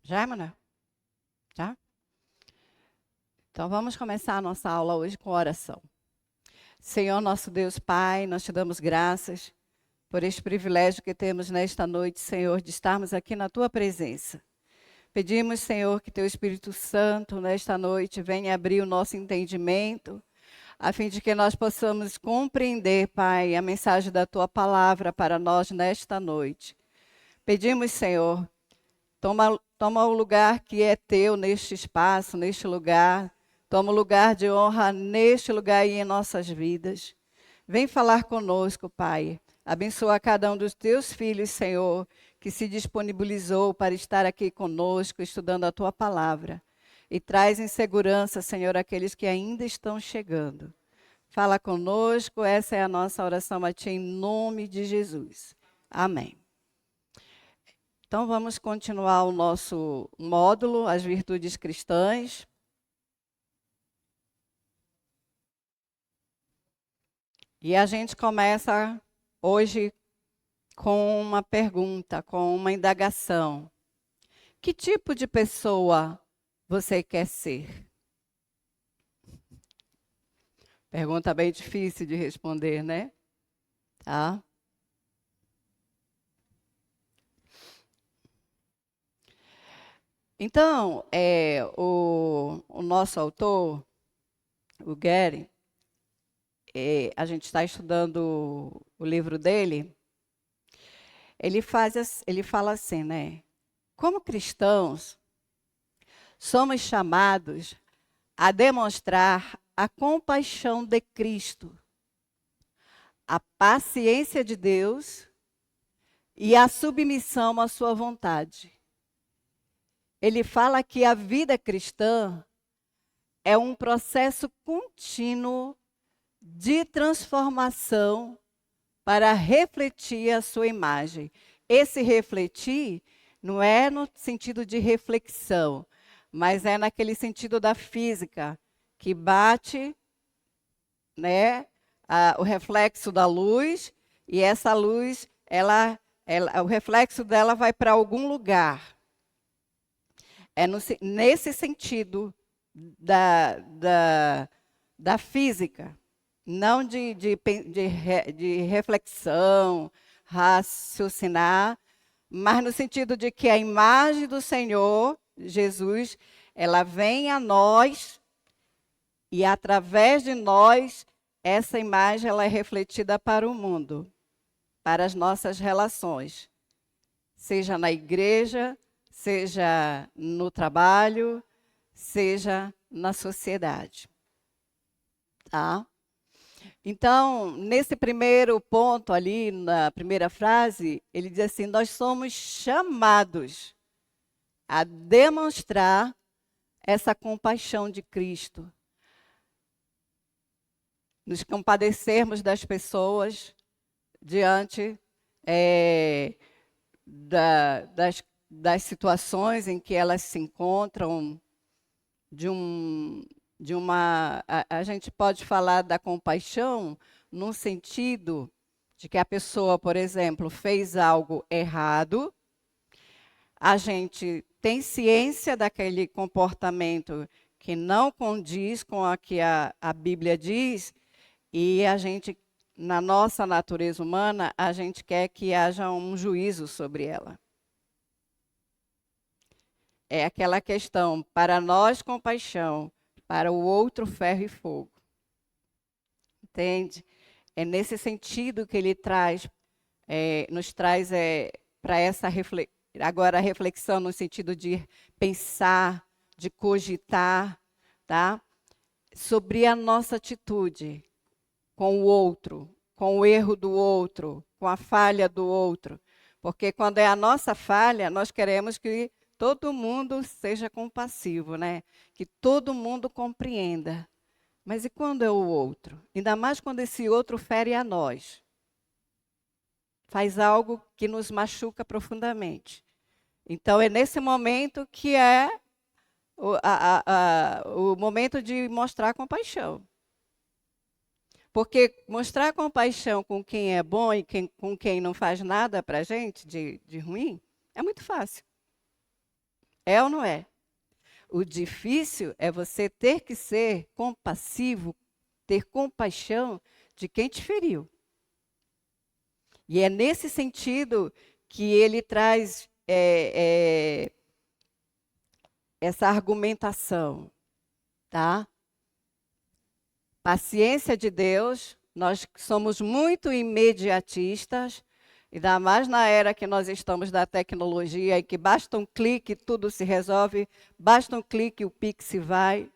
Já, Emanuel? Já? Então vamos começar a nossa aula hoje com oração. Senhor, nosso Deus Pai, nós te damos graças por este privilégio que temos nesta noite, Senhor, de estarmos aqui na tua presença. Pedimos, Senhor, que teu Espírito Santo nesta noite venha abrir o nosso entendimento, a fim de que nós possamos compreender, Pai, a mensagem da tua palavra para nós nesta noite. Pedimos, Senhor, toma o lugar que é teu neste espaço, neste lugar. Toma o lugar de honra neste lugar e em nossas vidas. Vem falar conosco, Pai. Abençoa cada um dos teus filhos, Senhor, que se disponibilizou para estar aqui conosco, estudando a tua palavra. E traz em segurança, Senhor, aqueles que ainda estão chegando. Fala conosco, essa é a nossa oração a ti, em nome de Jesus. Amém. Então, vamos continuar o nosso módulo, as virtudes cristãs. E a gente começa hoje com uma pergunta, com uma indagação. Que tipo de pessoa você quer ser? Pergunta bem difícil de responder, né? Tá? Então, o nosso autor, o Gary, a gente está estudando o livro dele, ele fala assim, né? Como cristãos, somos chamados a demonstrar a compaixão de Cristo, a paciência de Deus e a submissão à sua vontade. Ele fala que a vida cristã é um processo contínuo de transformação para refletir a sua imagem. Esse refletir não é no sentido de reflexão, mas é naquele sentido da física, que bate, né, o reflexo da luz, e essa luz, o reflexo dela vai para algum lugar. É nesse sentido da física, não de reflexão, raciocinar, mas no sentido de que a imagem do Senhor, Jesus, ela vem a nós e através de nós, essa imagem ela é refletida para o mundo, para as nossas relações, seja na igreja, seja no trabalho, seja na sociedade. Tá? Então, nesse primeiro ponto ali, na primeira frase, ele diz assim, nós somos chamados a demonstrar essa compaixão de Cristo. Nos compadecermos das pessoas diante das situações em que elas se encontram, a gente pode falar da compaixão num sentido de que a pessoa, por exemplo, fez algo errado, a gente tem ciência daquele comportamento que não condiz com o que a Bíblia diz, e a gente, na nossa natureza humana, a gente quer que haja um juízo sobre ela. É aquela questão, para nós compaixão, para o outro ferro e fogo. Entende? É nesse sentido que ele nos traz para essa agora a reflexão no sentido de pensar, de cogitar, tá? Sobre a nossa atitude com o outro, com o erro do outro, com a falha do outro. Porque quando é a nossa falha, nós queremos que todo mundo seja compassivo, né? Que todo mundo compreenda. Mas e quando é o outro? Ainda mais quando esse outro fere a nós. Faz algo que nos machuca profundamente. Então, é nesse momento que é o momento de mostrar compaixão. Porque mostrar compaixão com quem é bom e com quem não faz nada para a gente de ruim é muito fácil. É ou não é? O difícil é você ter que ser compassivo, ter compaixão de quem te feriu. E é nesse sentido que ele traz essa argumentação, tá? Paciência de Deus, nós somos muito imediatistas, ainda mais na era que nós estamos da tecnologia e que basta um clique, tudo se resolve, basta um clique, o Pix vai,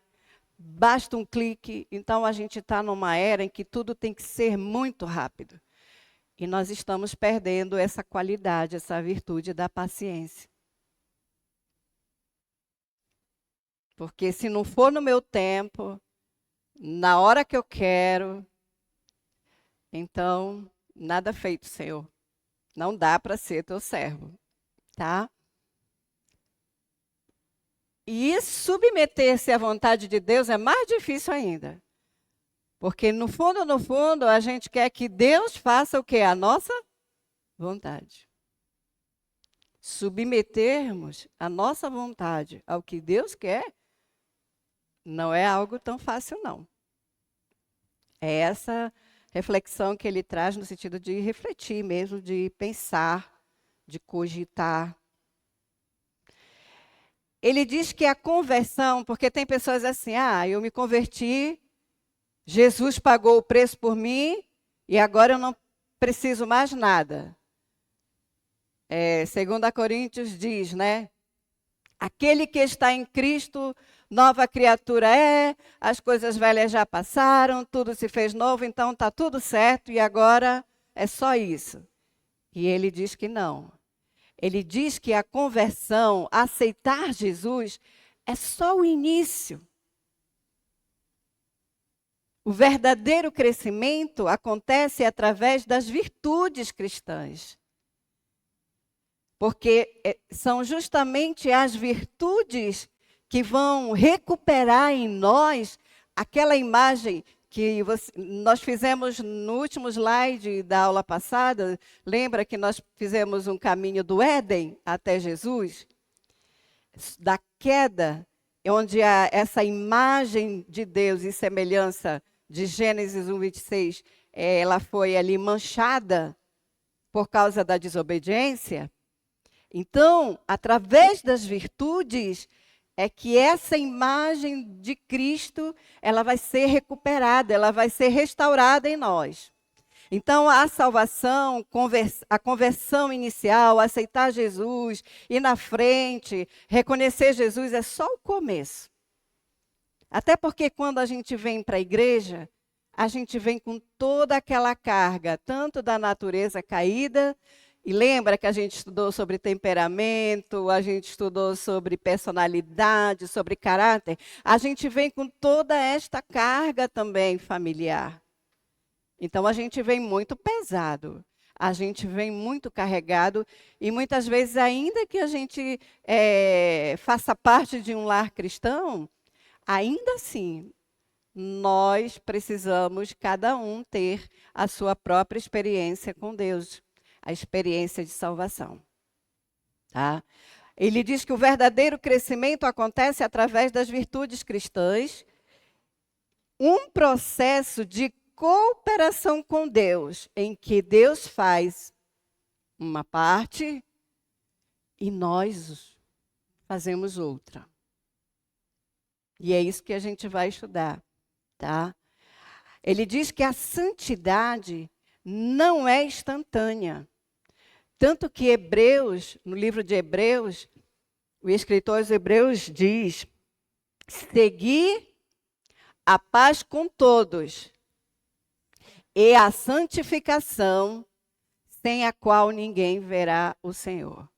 basta um clique. Então a gente está numa era em que tudo tem que ser muito rápido. E nós estamos perdendo essa qualidade, essa virtude da paciência. Porque se não for no meu tempo, na hora que eu quero, então, nada feito, Senhor. Não dá para ser teu servo, tá? E submeter-se à vontade de Deus é mais difícil ainda. Porque no fundo, a gente quer que Deus faça o quê? A nossa vontade. Submetermos a nossa vontade ao que Deus quer não é algo tão fácil, não. É essa reflexão que ele traz no sentido de refletir mesmo, de pensar, de cogitar. Ele diz que a conversão, porque tem pessoas assim, eu me converti, Jesus pagou o preço por mim e agora eu não preciso mais nada. 2 Coríntios diz, né? Aquele que está em Cristo, nova criatura é, as coisas velhas já passaram, tudo se fez novo, então está tudo certo e agora é só isso. E ele diz que não. Ele diz que a conversão, aceitar Jesus, é só o início. O verdadeiro crescimento acontece através das virtudes cristãs. Porque são justamente as virtudes que vão recuperar em nós aquela imagem que nós fizemos no último slide da aula passada. Lembra que nós fizemos um caminho do Éden até Jesus? Da queda, onde essa imagem de Deus e semelhança de Gênesis 1:26, ela foi ali manchada por causa da desobediência. Então, através das virtudes, é que essa imagem de Cristo, ela vai ser recuperada, ela vai ser restaurada em nós. Então, a salvação, a conversão inicial, aceitar Jesus, ir na frente, reconhecer Jesus, é só o começo. Até porque quando a gente vem para a igreja, a gente vem com toda aquela carga, tanto da natureza caída. E lembra que a gente estudou sobre temperamento, a gente estudou sobre personalidade, sobre caráter? A gente vem com toda esta carga também familiar. Então, a gente vem muito pesado, a gente vem muito carregado e muitas vezes, ainda que a gente faça parte de um lar cristão, ainda assim, nós precisamos, cada um, ter a sua própria experiência com Deus. A experiência de salvação. Tá? Ele diz que o verdadeiro crescimento acontece através das virtudes cristãs, um processo de cooperação com Deus, em que Deus faz uma parte e nós fazemos outra. E é isso que a gente vai estudar. Tá? Ele diz que a santidade não é instantânea. Tanto que Hebreus, no livro de Hebreus, o escritor aos Hebreus diz: segui a paz com todos e a santificação, sem a qual ninguém verá o Senhor.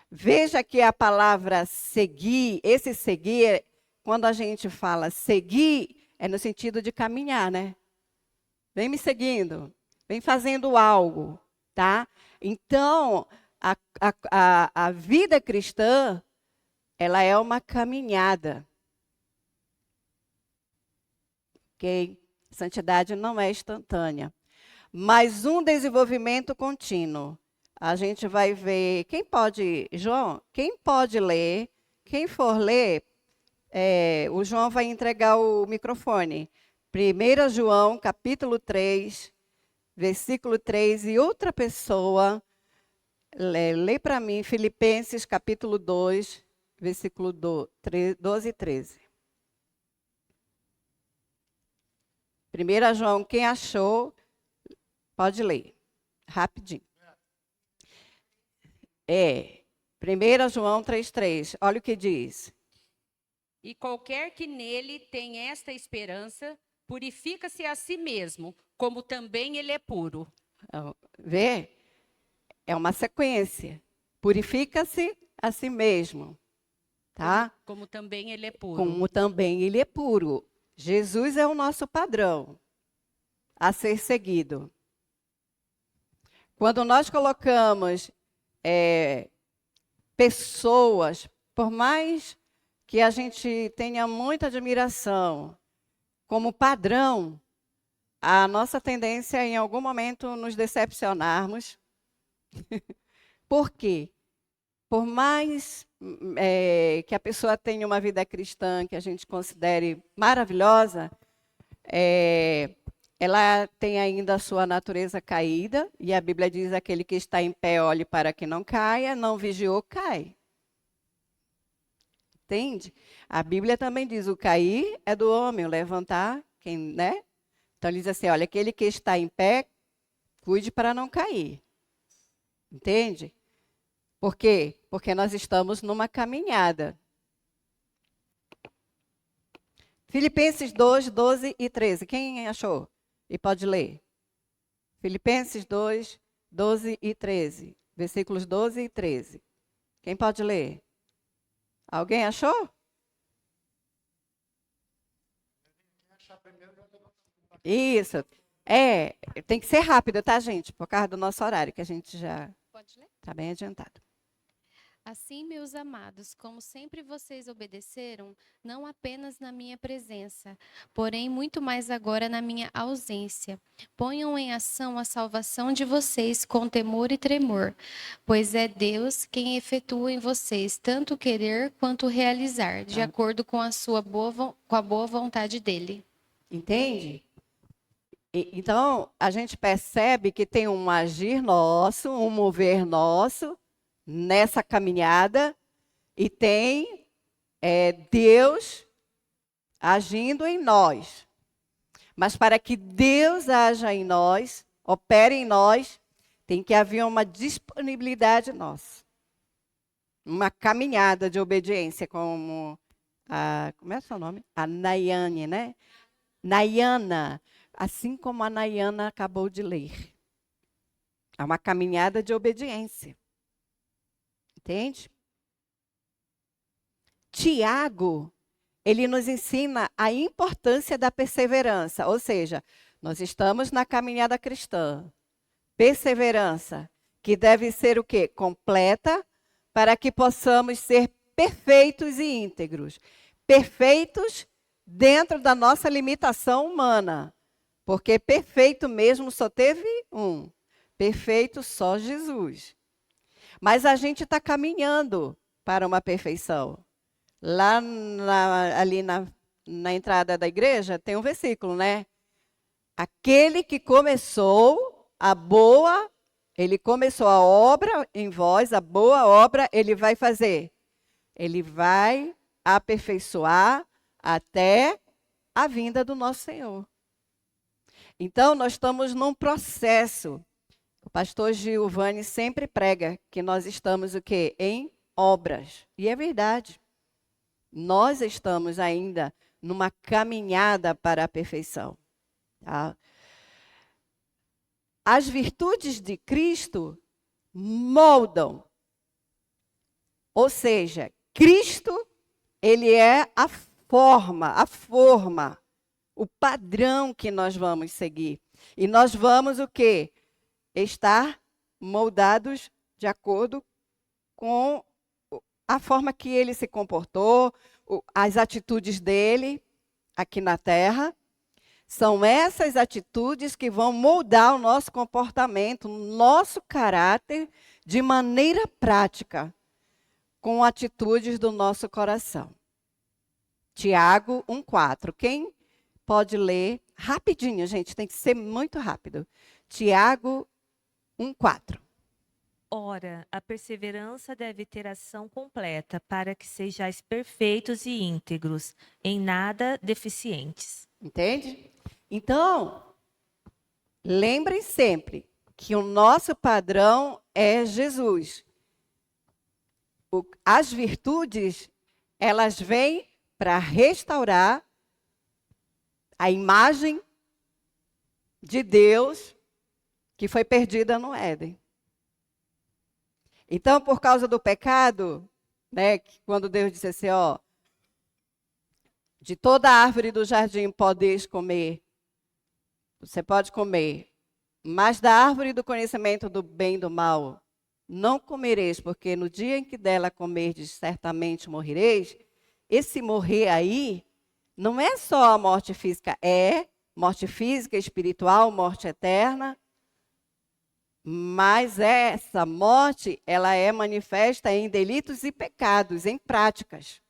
Veja que a palavra seguir, esse seguir, quando a gente fala seguir, é no sentido de caminhar, né? Vem me seguindo, vem fazendo algo, tá? Então, a vida cristã, ela é uma caminhada. Ok? Santidade não é instantânea, mas um desenvolvimento contínuo. A gente vai ver. Quem pode, João? Quem pode ler? Quem for ler, o João vai entregar o microfone. 1 João, capítulo 3, versículo 3, e outra pessoa, lê para mim, Filipenses, capítulo 2, versículo 12 e 13. 1 João, quem achou, pode ler, rapidinho. 1 João 3,3, olha o que diz. E qualquer que nele tem esta esperança, purifica-se a si mesmo, como também ele é puro. Vê? É uma sequência. Purifica-se a si mesmo. Tá? Como também ele é puro. Como também ele é puro. Jesus é o nosso padrão a ser seguido. Quando nós colocamos pessoas, por mais que a gente tenha muita admiração, como padrão, a nossa tendência é, em algum momento, nos decepcionarmos. Por quê? Por mais que a pessoa tenha uma vida cristã que a gente considere maravilhosa, ela tem ainda a sua natureza caída, e a Bíblia diz: aquele que está em pé, olhe para que não caia, não vigiou, cai. Entende? A Bíblia também diz: o cair é do homem, o levantar, né? Então, ele diz assim: olha, aquele que está em pé, cuide para não cair. Entende? Por quê? Porque nós estamos numa caminhada. Filipenses 2, 12 e 13. Quem achou? E pode ler. Filipenses 2, 12 e 13. Versículos 12 e 13. Quem pode ler? Alguém achou? Isso. Tem que ser rápido, tá, gente? Por causa do nosso horário, que a gente já está bem adiantado. Assim, meus amados, como sempre vocês obedeceram, não apenas na minha presença, porém muito mais agora na minha ausência. Ponham em ação a salvação de vocês com temor e tremor, pois é Deus quem efetua em vocês tanto querer quanto realizar, de acordo com a boa vontade dele. Entende? Então, a gente percebe que tem um agir nosso, um mover nosso nessa caminhada, e tem Deus agindo em nós. Mas para que Deus haja em nós, opere em nós, tem que haver uma disponibilidade nossa. Uma caminhada de obediência, como como é o seu nome? A Nayane, né? Nayana, assim como a Nayana acabou de ler. É uma caminhada de obediência. Entende? Tiago, ele nos ensina a importância da perseverança, ou seja, nós estamos na caminhada cristã. Perseverança, que deve ser o quê? Completa, para que possamos ser perfeitos e íntegros. Perfeitos dentro da nossa limitação humana, porque perfeito mesmo só teve um. Perfeito só Jesus. Mas a gente está caminhando para uma perfeição. Lá ali na entrada da igreja tem um versículo, né? Aquele que começou ele começou a obra em vós, a boa obra, ele vai fazer. Ele vai aperfeiçoar até a vinda do nosso Senhor. Então, nós estamos num processo. O pastor Giovanni sempre prega que nós estamos o quê? Em obras. E é verdade. Nós estamos ainda numa caminhada para a perfeição. Tá? As virtudes de Cristo moldam. Ou seja, Cristo, ele é a forma, o padrão que nós vamos seguir. E nós vamos o quê? Estar moldados de acordo com a forma que ele se comportou, as atitudes dele aqui na terra. São essas atitudes que vão moldar o nosso comportamento, o nosso caráter, de maneira prática, com atitudes do nosso coração. Tiago 1,4. Quem pode ler rapidinho, gente? Tem que ser muito rápido. Tiago 1,4. Ora, a perseverança deve ter ação completa, para que sejais perfeitos e íntegros, em nada deficientes. Entende? Então, lembrem sempre que o nosso padrão é Jesus. As virtudes, elas vêm para restaurar a imagem de Deus que foi perdida no Éden. Então, por causa do pecado, né, quando Deus disse assim, ó, de toda árvore do jardim podeis comer, você pode comer, mas da árvore do conhecimento do bem e do mal não comereis, porque no dia em que dela comerdes, certamente morrereis. Esse morrer aí não é só a morte física, é morte física, espiritual, morte eterna. Mas essa morte, ela é manifesta em delitos e pecados, em práticas.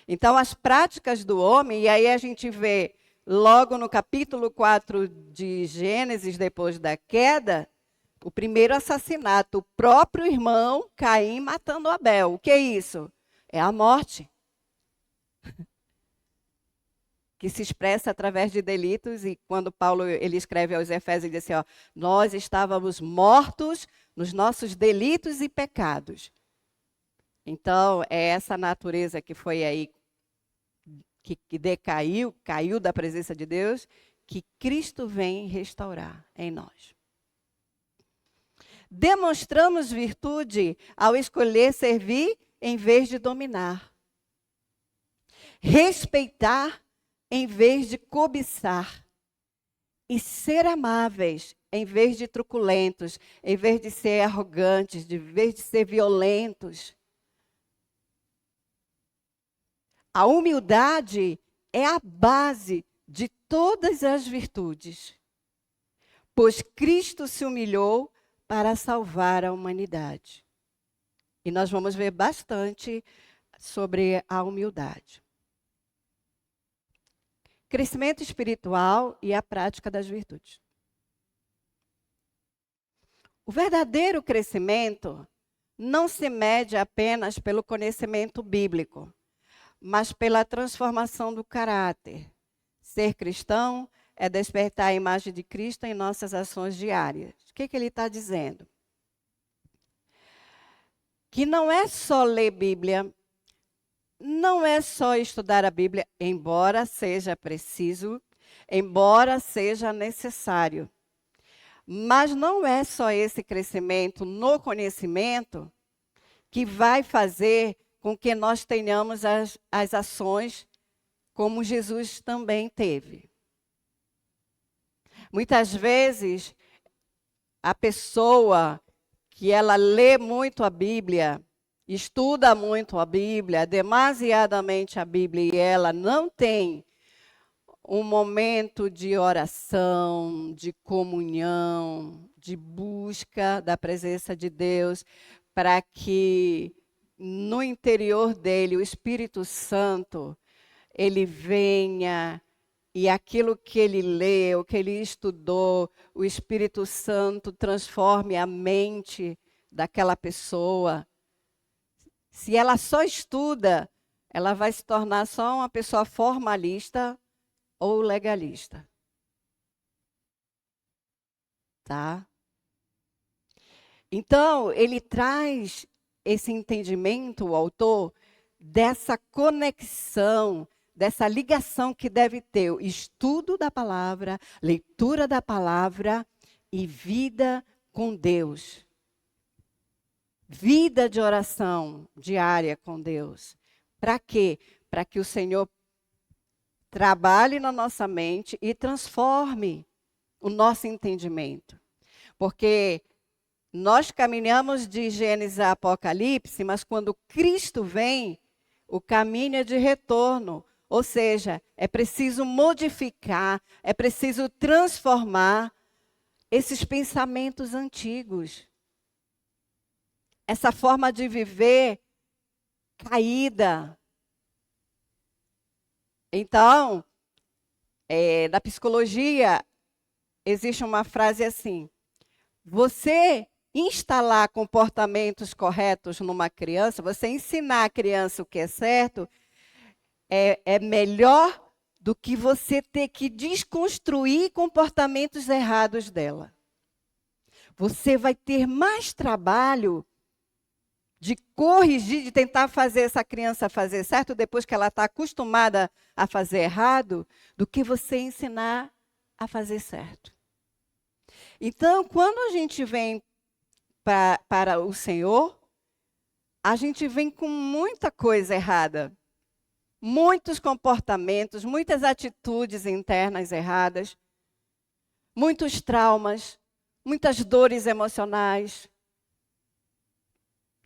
Então, as práticas do homem, e aí a gente vê logo no capítulo 4 de Gênesis, depois da queda, o primeiro assassinato, o próprio irmão Caim matando Abel. O que é isso? É a morte. Que se expressa através de delitos, e quando Paulo ele escreve aos Efésios, ele diz assim, ó, nós estávamos mortos nos nossos delitos e pecados. Então, é essa natureza que foi aí, que decaiu, caiu da presença de Deus, que Cristo vem restaurar em nós. Demonstramos virtude ao escolher servir em vez de dominar. Respeitar em vez de cobiçar, e ser amáveis, em vez de truculentos, em vez de ser arrogantes, em vez de ser violentos. A humildade é a base de todas as virtudes, pois Cristo se humilhou para salvar a humanidade. E nós vamos ver bastante sobre a humildade. Crescimento espiritual e a prática das virtudes. O verdadeiro crescimento não se mede apenas pelo conhecimento bíblico, mas pela transformação do caráter. Ser cristão é despertar a imagem de Cristo em nossas ações diárias. O que ele está dizendo? Que não é só ler Bíblia, não é só estudar a Bíblia, embora seja preciso, embora seja necessário. Mas não é só esse crescimento no conhecimento que vai fazer com que nós tenhamos as ações como Jesus também teve. Muitas vezes, a pessoa que ela lê muito a Bíblia, estuda muito a Bíblia, demasiadamente a Bíblia, e ela não tem um momento de oração, de comunhão, de busca da presença de Deus, para que no interior dele o Espírito Santo, ele venha e aquilo que ele leu, que ele estudou, o Espírito Santo transforme a mente daquela pessoa. Se ela só estuda, ela vai se tornar só uma pessoa formalista ou legalista. Tá? Então, ele traz esse entendimento, o autor, dessa conexão, dessa ligação que deve ter o estudo da palavra, leitura da palavra e vida com Deus. Vida de oração diária com Deus. Para quê? Para que o Senhor trabalhe na nossa mente e transforme o nosso entendimento. Porque nós caminhamos de Gênesis a Apocalipse, mas quando Cristo vem, o caminho é de retorno. Ou seja, é preciso modificar, é preciso transformar esses pensamentos antigos. Essa forma de viver caída. Então, na psicologia, existe uma frase assim: você instalar comportamentos corretos numa criança, você ensinar a criança o que é certo, é melhor do que você ter que desconstruir comportamentos errados dela. Você vai ter mais trabalho de corrigir, de tentar fazer essa criança fazer certo depois que ela está acostumada a fazer errado, do que você ensinar a fazer certo. Então, quando a gente vem para o Senhor, a gente vem com muita coisa errada. Muitos comportamentos, muitas atitudes internas erradas, muitos traumas, muitas dores emocionais.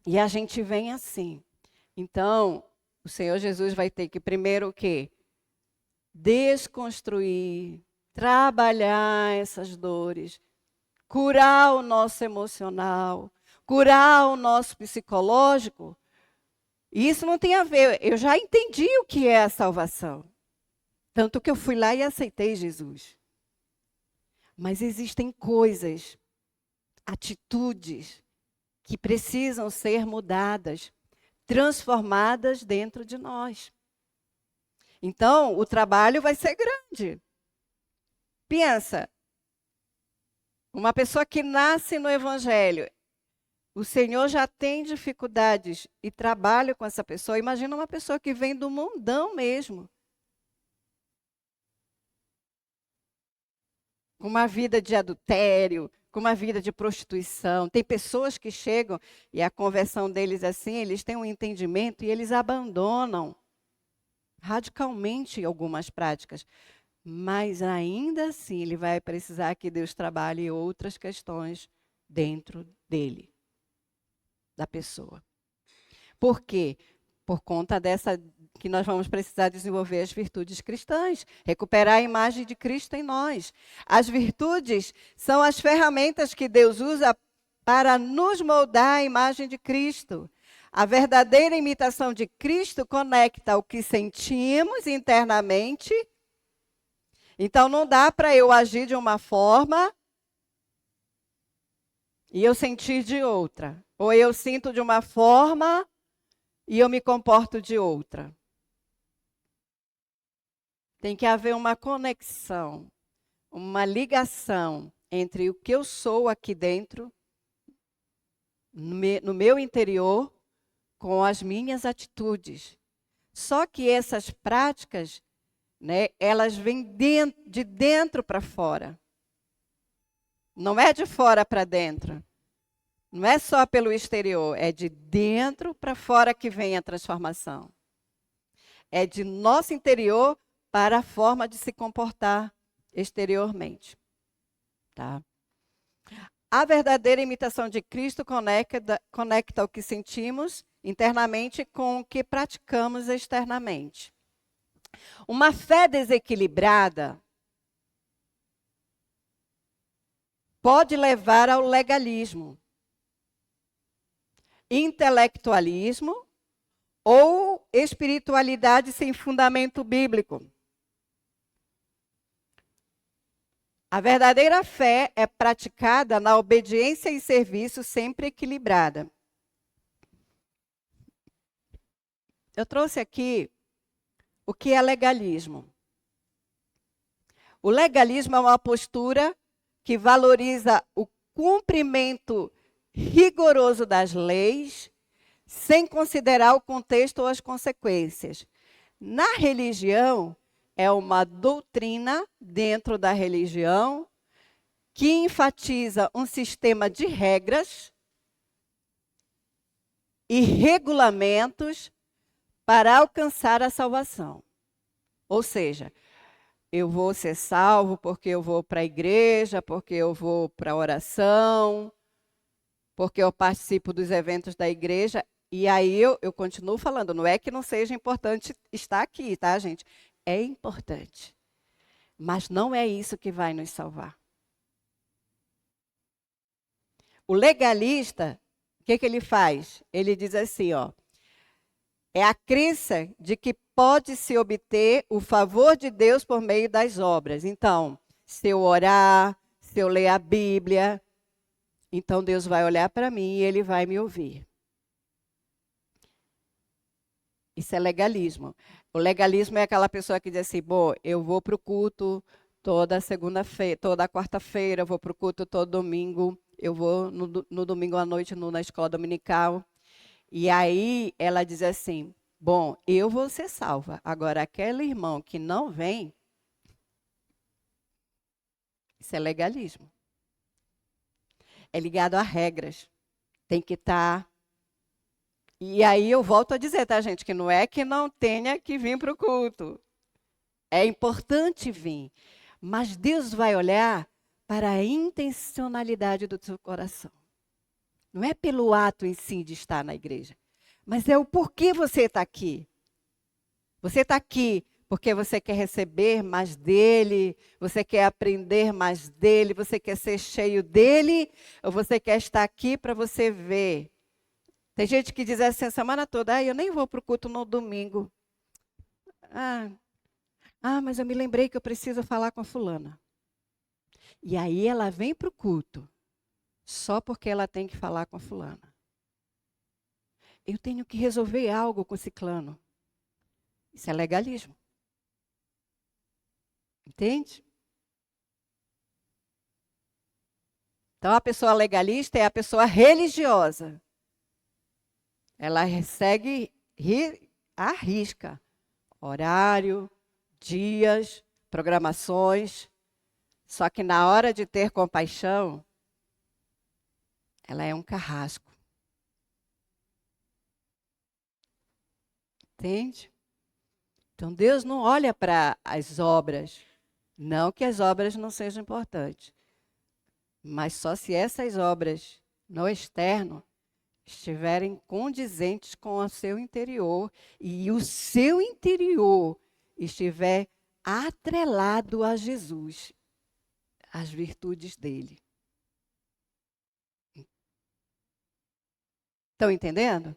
E a gente vem assim. Então, o Senhor Jesus vai ter que primeiro o quê? Desconstruir, trabalhar essas dores, curar o nosso emocional, curar o nosso psicológico. E isso não tem a ver, eu já entendi o que é a salvação. Tanto que eu fui lá e aceitei Jesus. Mas existem coisas, atitudes, que precisam ser mudadas, transformadas dentro de nós. Então, o trabalho vai ser grande. Pensa, uma pessoa que nasce no Evangelho, o Senhor já tem dificuldades e trabalha com essa pessoa. Imagina uma pessoa que vem do mundão mesmo. Com uma vida de adultério, com uma vida de prostituição. Tem pessoas que chegam e a conversão deles assim, eles têm um entendimento e eles abandonam radicalmente algumas práticas. Mas ainda assim, ele vai precisar que Deus trabalhe outras questões dentro dele, da pessoa. Por quê? Por conta dessa que nós vamos precisar desenvolver as virtudes cristãs, recuperar a imagem de Cristo em nós. As virtudes são as ferramentas que Deus usa para nos moldar a imagem de Cristo. A verdadeira imitação de Cristo conecta o que sentimos internamente. Então, não dá para eu agir de uma forma e eu sentir de outra. Ou eu sinto de uma forma e eu me comporto de outra. Tem que haver uma conexão, uma ligação entre o que eu sou aqui dentro, no meu interior, com as minhas atitudes. Só que essas práticas, elas vêm de dentro para fora. Não é de fora para dentro. Não é só pelo exterior, é de dentro para fora que vem a transformação. É de nosso interior para a forma de se comportar exteriormente. Tá? A verdadeira imitação de Cristo conecta o que sentimos internamente com o que praticamos externamente. Uma fé desequilibrada pode levar ao legalismo, intelectualismo ou espiritualidade sem fundamento bíblico. A verdadeira fé é praticada na obediência e serviço sempre equilibrada. Eu trouxe aqui o que é legalismo. O legalismo é uma postura que valoriza o cumprimento rigoroso das leis, sem considerar o contexto ou as consequências. Na religião, é uma doutrina dentro da religião que enfatiza um sistema de regras e regulamentos para alcançar a salvação. Ou seja, eu vou ser salvo porque eu vou para a igreja, porque eu vou para a oração, porque eu participo dos eventos da igreja. E aí eu continuo falando, não é que não seja importante estar aqui, tá, gente? É importante. Mas não é isso que vai nos salvar. O legalista, o que ele faz? Ele diz assim, ó, é a crença de que pode-se obter o favor de Deus por meio das obras. Então, se eu orar, se eu ler a Bíblia, então Deus vai olhar para mim e Ele vai me ouvir. Isso é legalismo. O legalismo é aquela pessoa que diz assim, bom, eu vou para o culto toda segunda-feira, toda quarta-feira, eu vou para o culto todo domingo, eu vou no domingo à noite na escola dominical. E aí ela diz assim, bom, eu vou ser salva. Agora, aquele irmão que não vem, isso é legalismo. É ligado a regras. Tem que estar. E aí eu volto a dizer, tá, gente, que não é que não tenha que vir para o culto. É importante vir. Mas Deus vai olhar para a intencionalidade do seu coração. Não é pelo ato em si de estar na igreja, mas é o porquê você está aqui. Você está aqui porque você quer receber mais dele, você quer aprender mais dele, você quer ser cheio dele, ou você quer estar aqui para você ver. Tem gente que diz assim a semana toda, eu nem vou para o culto no domingo. Mas eu me lembrei que eu preciso falar com a fulana. E aí ela vem para o culto, só porque ela tem que falar com a fulana. Eu tenho que resolver algo com o ciclano. Isso é legalismo. Entende? Então, a pessoa legalista é a pessoa religiosa. Ela segue à risca horário, dias, programações. Só que na hora de ter compaixão, ela é um carrasco. Entende? Então, Deus não olha para as obras. Não que as obras não sejam importantes. Mas só se essas obras no externo estiverem condizentes com o seu interior e o seu interior estiver atrelado a Jesus, às virtudes dele. Estão entendendo?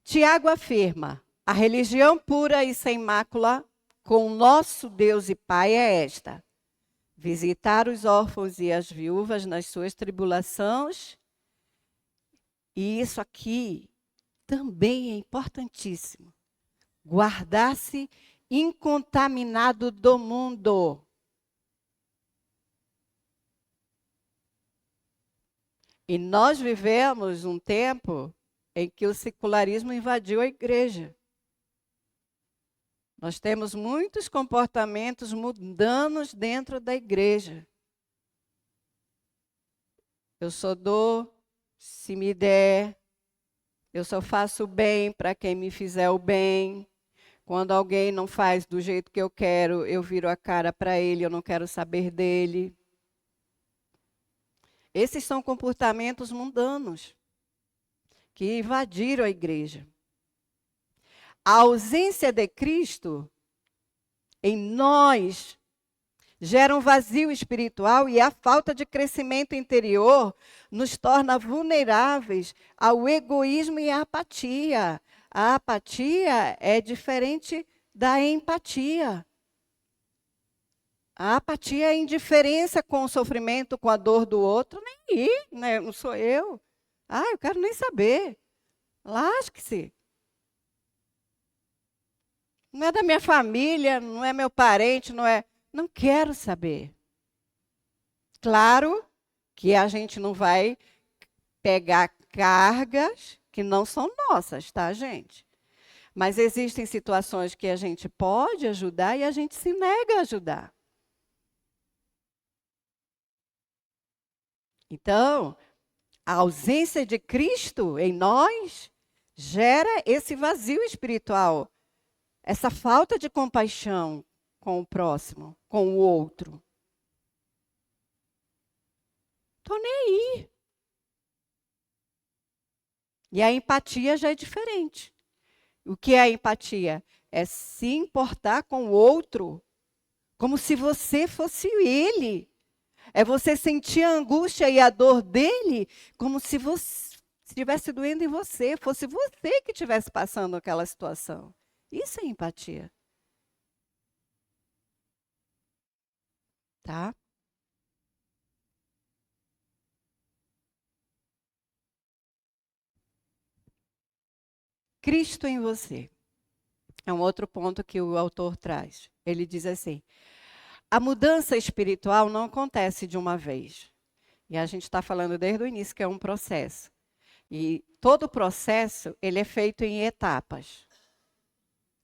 Tiago afirma, a religião pura e sem mácula com o nosso Deus e Pai é esta: visitar os órfãos e as viúvas nas suas tribulações. E isso aqui também é importantíssimo. Guardar-se incontaminado do mundo. E nós vivemos um tempo em que o secularismo invadiu a igreja. Nós temos muitos comportamentos mundanos dentro da igreja. Eu só dou se me der. Eu só faço o bem para quem me fizer o bem. Quando alguém não faz do jeito que eu quero, eu viro a cara para ele, eu não quero saber dele. Esses são comportamentos mundanos que invadiram a igreja. A ausência de Cristo em nós gera um vazio espiritual e a falta de crescimento interior nos torna vulneráveis ao egoísmo e à apatia. A apatia é diferente da empatia. A apatia é a indiferença com o sofrimento, com a dor do outro. Nem ir, né? Não sou eu. Eu quero nem saber. Lasque-se. Não é da minha família, não é meu parente, não é... Não quero saber. Claro que a gente não vai pegar cargas que não são nossas, tá, gente? Mas existem situações que a gente pode ajudar e a gente se nega a ajudar. Então, a ausência de Cristo em nós gera esse vazio espiritual, essa falta de compaixão com o próximo, com o outro. Tô nem aí. E a empatia já é diferente. O que é a empatia? É se importar com o outro como se você fosse ele. É você sentir a angústia e a dor dele como se você estivesse doendo em você, fosse você que estivesse passando aquela situação. Isso é empatia. Tá? Cristo em você. É um outro ponto que o autor traz. Ele diz assim: a mudança espiritual não acontece de uma vez. E a gente está falando desde o início que é um processo. E todo processo, ele é feito em etapas.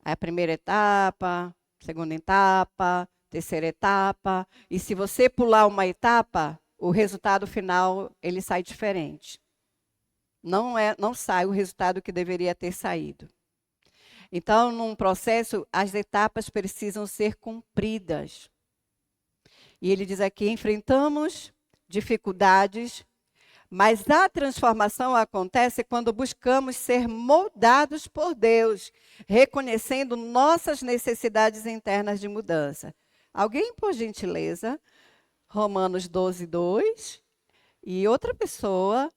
A primeira etapa, segunda etapa, terceira etapa. E se você pular uma etapa, o resultado final, ele sai diferente. Não sai o resultado que deveria ter saído. Então, num processo, as etapas precisam ser cumpridas. E ele diz aqui: enfrentamos dificuldades, mas a transformação acontece quando buscamos ser moldados por Deus, reconhecendo nossas necessidades internas de mudança. Alguém, por gentileza, Romanos 12, 2. E outra pessoa,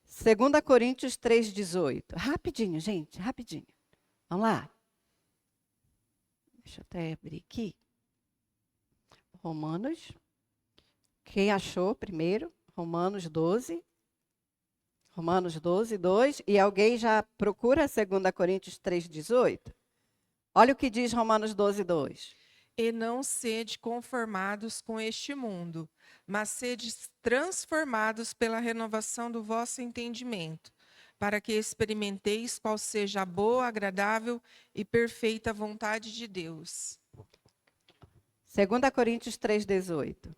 2 Coríntios 3, 18. Rapidinho, gente, rapidinho. Vamos lá. Deixa eu até abrir aqui. Romanos. Quem achou primeiro? Romanos 12. Romanos 12, 2. E alguém já procura 2 Coríntios 3, 18? Olha o que diz Romanos 12, 2. E não sede conformados com este mundo, mas sede transformados pela renovação do vosso entendimento, para que experimenteis qual seja a boa, agradável e perfeita vontade de Deus. 2 Coríntios 3, 18.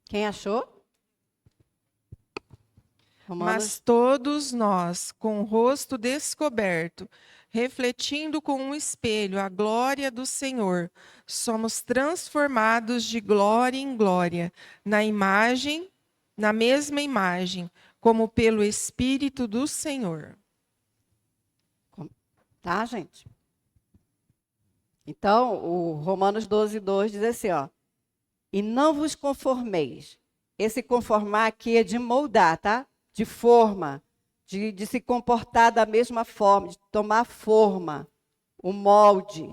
Quem achou? Romanos. Mas todos nós, com o rosto descoberto, refletindo com um espelho a glória do Senhor, somos transformados de glória em glória, na mesma imagem, como pelo Espírito do Senhor. Tá, gente? Então, o Romanos 12, 2 diz assim, ó. E não vos conformeis. Esse conformar aqui é de moldar, tá? De forma, de se comportar da mesma forma, de tomar forma, o molde,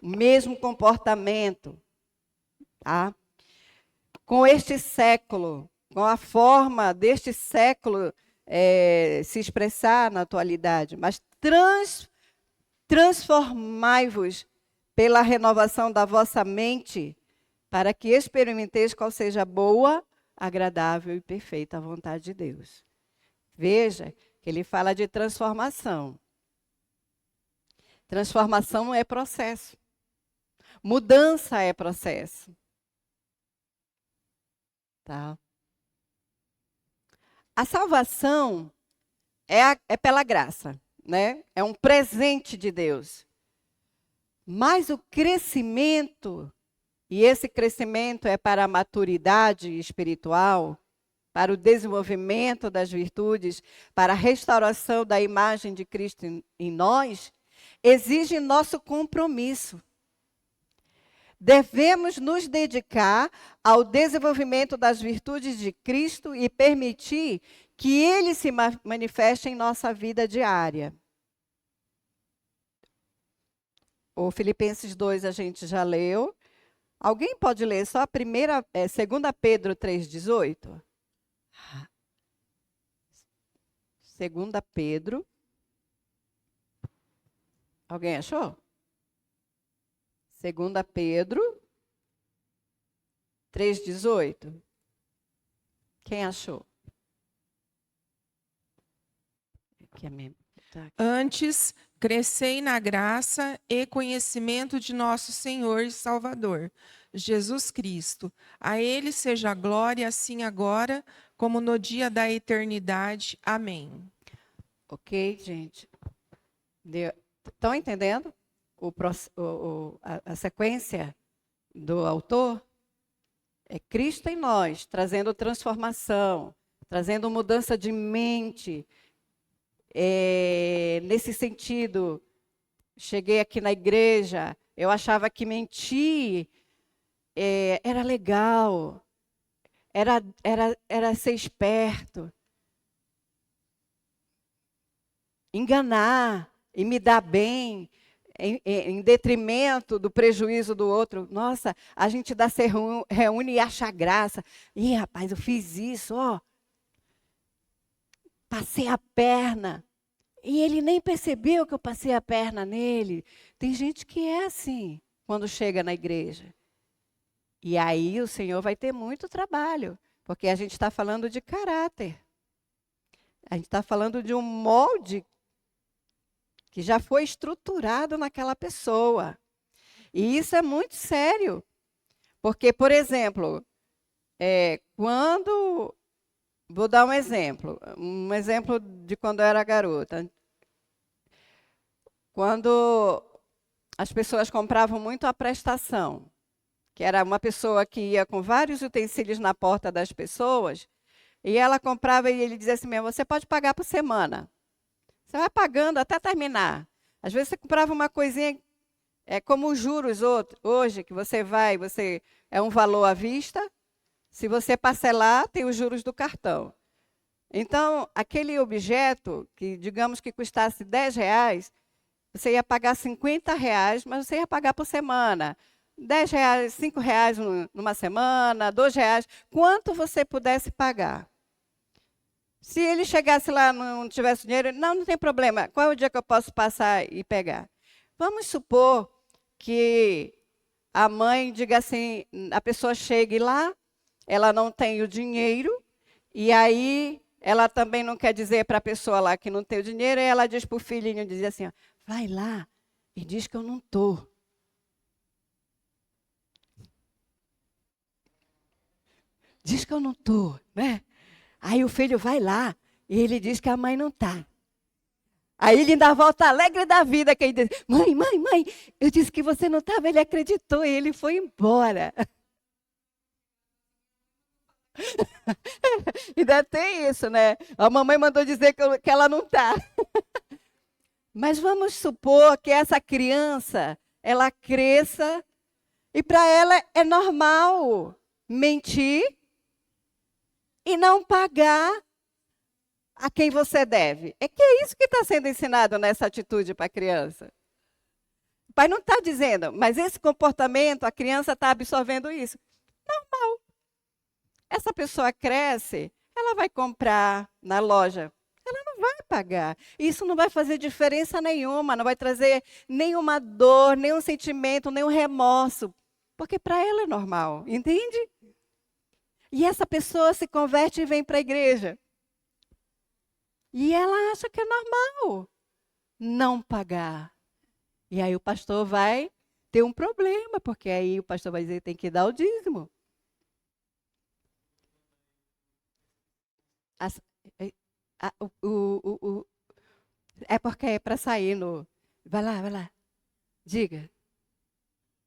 o mesmo comportamento, tá? Com este século, com a forma deste século se expressar na atualidade, mas transformai-vos pela renovação da vossa mente, para que experimenteis qual seja a boa, agradável e perfeita vontade de Deus. Veja que ele fala de transformação. Transformação é processo. Mudança é processo. Tá? A salvação é pela graça, né? É um presente de Deus. Mas o crescimento, e esse crescimento é para a maturidade espiritual, para o desenvolvimento das virtudes, para a restauração da imagem de Cristo em nós, exige nosso compromisso. Devemos nos dedicar ao desenvolvimento das virtudes de Cristo e permitir que Ele se manifeste em nossa vida diária. O Filipenses 2 a gente já leu. Alguém pode ler só a primeira, 2 Pedro 3,18? 2 Pedro. Alguém achou? 2 Pedro 3,18. Quem achou? Aqui é mesmo. Tá aqui. Antes, crescei na graça e conhecimento de nosso Senhor e Salvador, Jesus Cristo. A Ele seja a glória, assim agora, como no dia da eternidade. Amém. Ok, gente? Estão entendendo a sequência do autor? É Cristo em nós, trazendo transformação, trazendo mudança de mente. Nesse sentido, cheguei aqui na igreja, eu achava que mentir era legal, era ser esperto, enganar e me dar bem, em detrimento do prejuízo do outro. Nossa, a gente se reúne e acha graça. Ih, rapaz, eu fiz isso, ó. Passei a perna. E ele nem percebeu que eu passei a perna nele. Tem gente que é assim, quando chega na igreja. E aí o Senhor vai ter muito trabalho, porque a gente está falando de caráter. A gente está falando de um molde que já foi estruturado naquela pessoa. E isso é muito sério. Porque, por exemplo, quando... Vou dar um exemplo de quando eu era garota. Quando as pessoas compravam muito a prestação, que era uma pessoa que ia com vários utensílios na porta das pessoas, e ela comprava e ele dizia assim mesmo, você pode pagar por semana. Você vai pagando até terminar. Às vezes você comprava uma coisinha, como os juros hoje, que você é um valor à vista, se você parcelar, tem os juros do cartão. Então, aquele objeto, que digamos que custasse R$10, você ia pagar R$50, mas você ia pagar por semana. R$10, R$5 numa semana, R$2, quanto você pudesse pagar. Se ele chegasse lá e não tivesse dinheiro, não tem problema. Qual é o dia que eu posso passar e pegar? Vamos supor que a mãe diga assim, a pessoa chegue lá, ela não tem o dinheiro, e aí ela também não quer dizer para a pessoa lá que não tem o dinheiro, e ela diz para o filhinho, diz assim, ó, vai lá e diz que eu não estou. Diz que eu não estou, né? Aí o filho vai lá e ele diz que a mãe não está. Aí ele ainda volta alegre da vida, que ele diz, mãe, eu disse que você não estava, ele acreditou e ele foi embora. Ainda tem isso, né? A mamãe mandou dizer que ela não está. Mas vamos supor que essa criança, ela cresça e para ela é normal mentir e não pagar a quem você deve. É que é isso que está sendo ensinado nessa atitude para a criança. O pai não está dizendo, mas esse comportamento, a criança está absorvendo isso. Normal. Essa pessoa cresce, ela vai comprar na loja, ela não vai pagar. Isso não vai fazer diferença nenhuma, não vai trazer nenhuma dor, nenhum sentimento, nenhum remorso, porque para ela é normal, entende? E essa pessoa se converte e vem para a igreja. E ela acha que é normal não pagar. E aí o pastor vai ter um problema, porque aí o pastor vai dizer que tem que dar o dízimo. É porque é para sair no... Vai lá. Diga.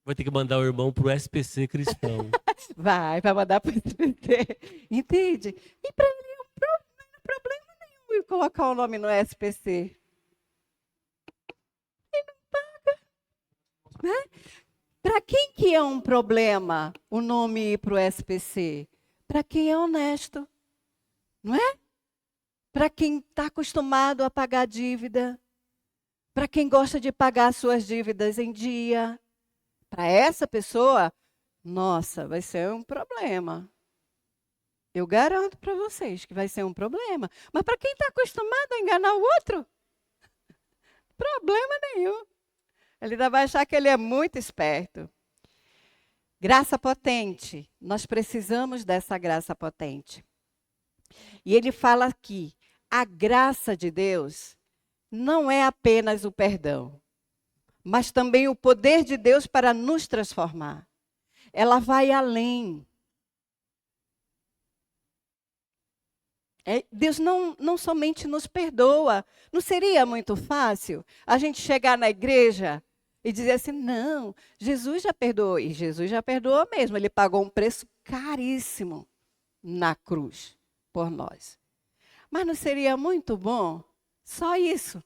Vai ter que mandar o irmão pro SPC cristão. Vai mandar para o SPC. Entende? E para ele não é problema nenhum colocar o nome no SPC. Ele não paga. Né? Para quem que é um problema o nome ir para o SPC? Para quem é honesto. Não é? Para quem está acostumado a pagar dívida. Para quem gosta de pagar suas dívidas em dia. Para essa pessoa, nossa, vai ser um problema. Eu garanto para vocês que vai ser um problema. Mas para quem está acostumado a enganar o outro, problema nenhum. Ele ainda vai achar que ele é muito esperto. Graça potente. Nós precisamos dessa graça potente. E ele fala aqui, a graça de Deus não é apenas o perdão, mas também o poder de Deus para nos transformar. Ela vai além. Deus não somente nos perdoa. Não seria muito fácil a gente chegar na igreja e dizer assim, não, Jesus já perdoou. E Jesus já perdoou mesmo, ele pagou um preço caríssimo na cruz por nós. Mas não seria muito bom só isso?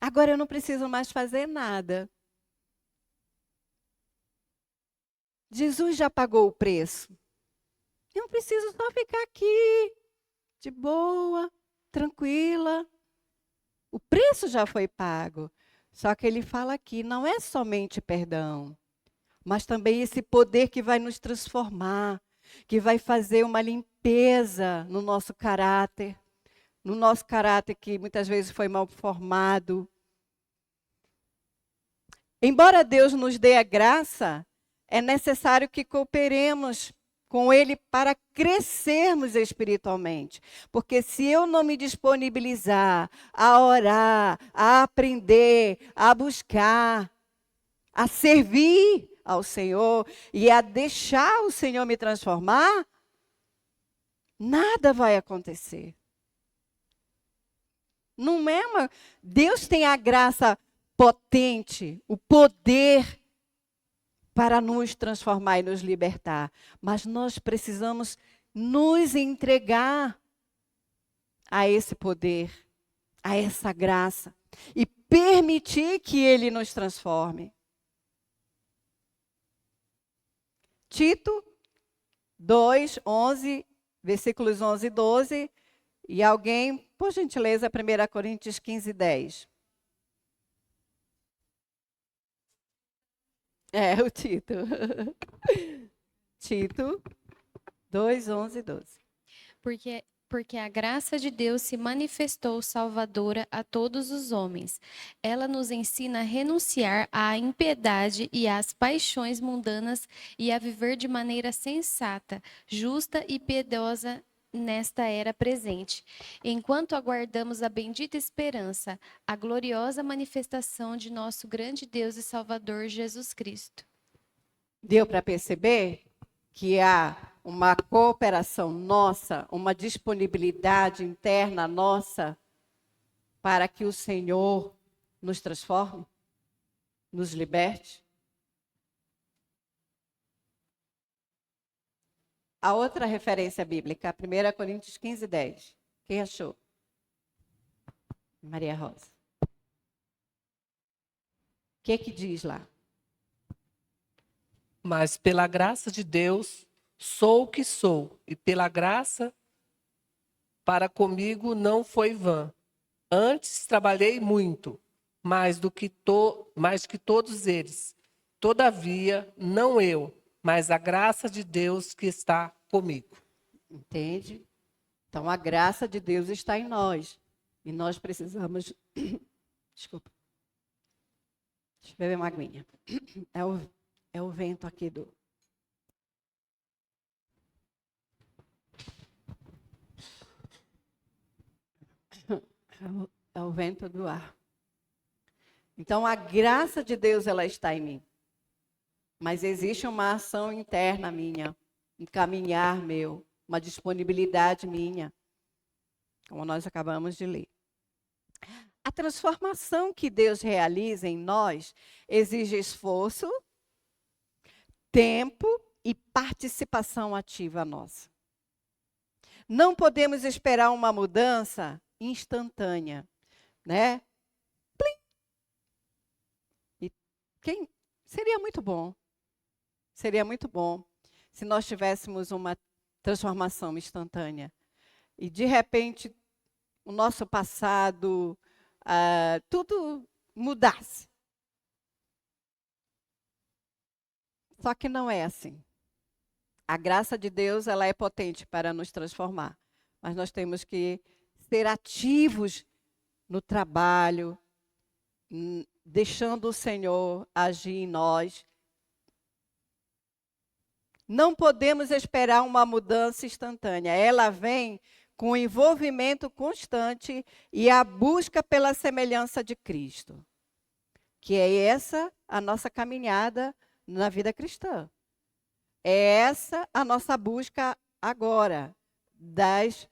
Agora eu não preciso mais fazer nada. Jesus já pagou o preço. Eu não preciso só ficar aqui, de boa, tranquila. O preço já foi pago. Só que ele fala aqui, não é somente perdão, mas também esse poder que vai nos transformar, que vai fazer uma limpeza no nosso caráter que muitas vezes foi mal formado. Embora Deus nos dê a graça, é necessário que cooperemos com Ele para crescermos espiritualmente. Porque se eu não me disponibilizar a orar, a aprender, a buscar, a servir ao Senhor e a deixar o Senhor me transformar, nada vai acontecer. Não é uma... Deus tem a graça potente, o poder para nos transformar e nos libertar. Mas nós precisamos nos entregar a esse poder, a essa graça e permitir que Ele nos transforme. Tito 2, 11, versículos 11 e 12. E alguém, por gentileza, 1 Coríntios 15, 10. É, o Tito. Tito 2, 11 e 12. Porque a graça de Deus se manifestou salvadora a todos os homens. Ela nos ensina a renunciar à impiedade e às paixões mundanas e a viver de maneira sensata, justa e piedosa nesta era presente, enquanto aguardamos a bendita esperança, a gloriosa manifestação de nosso grande Deus e Salvador Jesus Cristo. Deu para perceber que há uma cooperação nossa, uma disponibilidade interna nossa para que o Senhor nos transforme, nos liberte? A outra referência bíblica, 1 Coríntios 15, 10. Quem achou? Maria Rosa. O que diz lá? Mas pela graça de Deus, sou o que sou, e pela graça para comigo não foi vã. Antes trabalhei muito, mais que todos eles. Todavia, não eu, mas a graça de Deus que está comigo. Entende? Então, a graça de Deus está em nós. E nós precisamos... Desculpa. Deixa eu beber uma aguinha. É o vento aqui do... É o vento do ar. Então, a graça de Deus, ela está em mim. Mas existe uma ação interna minha, um caminhar meu, uma disponibilidade minha, como nós acabamos de ler. A transformação que Deus realiza em nós exige esforço, tempo e participação ativa nossa. Não podemos esperar uma mudança instantânea, né? Plim! E seria muito bom. Seria muito bom se nós tivéssemos uma transformação instantânea. E, de repente, o nosso passado, tudo mudasse. Só que não é assim. A graça de Deus, ela é potente para nos transformar. Mas nós temos que ser ativos no trabalho, deixando o Senhor agir em nós. Não podemos esperar uma mudança instantânea. Ela vem com o envolvimento constante e a busca pela semelhança de Cristo. Que é essa a nossa caminhada na vida cristã. É essa a nossa busca agora das